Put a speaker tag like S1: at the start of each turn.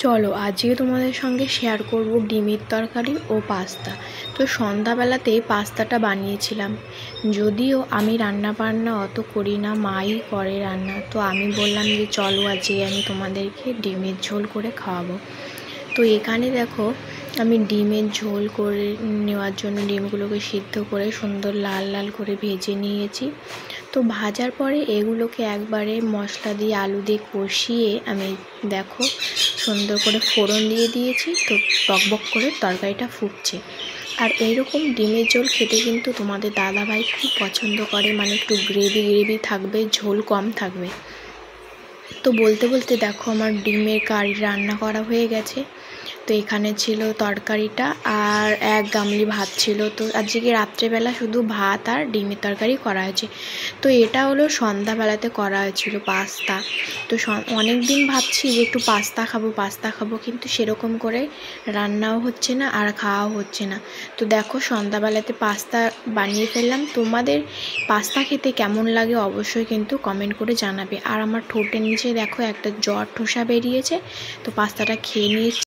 S1: চলো আজকে তোমাদের সঙ্গে শেয়ার করব ডিমের তরকারি ও পাস্তা। তো সন্ধ্যাবেলাতেই পাস্তাটা বানিয়েছিলাম। যদিও আমি রান্না বান্না অত করি না, মাই করে রান্না। তো আমি বললাম যে চলো আজকে আমি তোমাদেরকে ডিমের ঝোল করে খাওয়াবো। তো এখানে দেখো আমি ডিমের ঝোল করে নেওয়ার জন্য ডিমগুলোকে সিদ্ধ করে সুন্দর লাল লাল করে ভেজে নিয়েছি। তো ভাজার পরে এগুলোকে একবারে মশলা দিয়ে আলু দিয়ে কষিয়ে আমি দেখো সুন্দর করে ফোড়ন দিয়ে দিয়েছি। তো টকবক করে তরকারিটা ফুটছে। আর এইরকম ডিমের ঝোল খেতে কিন্তু তোমাদের দাদাভাই খুব পছন্দ করে, মানে একটু গ্রেভি গ্রেভি থাকবে, ঝোল কম থাকবে। তো বলতে বলতে দেখো আমার ডিমের কারি রান্না করা হয়ে গেছে। তো এখানে ছিল তরকারিটা আর এক গামলি ভাত ছিল। তো আজকে রাত্রেবেলা শুধু ভাত আর ডিমের তরকারি করা হয়েছে। তো এটা হলো সন্ধ্যাবেলাতে করা হয়েছিল পাস্তা। তো অনেক দিন ভাবছি যে একটু পাস্তা খাবো, কিন্তু সেরকম করে রান্নাও হচ্ছে না আর খাওয়াও হচ্ছে না। তো দেখো সন্ধ্যাবেলাতে পাস্তা বানিয়ে ফেললাম। তোমাদের পাস্তা খেতে কেমন লাগে অবশ্যই কিন্তু কমেন্ট করে জানাবে। আর আমার ঠোঁটের নিচে দেখো একটা জ্বর ঠোসা বেরিয়েছে। তো পাস্তাটা খেয়ে নিয়েছি।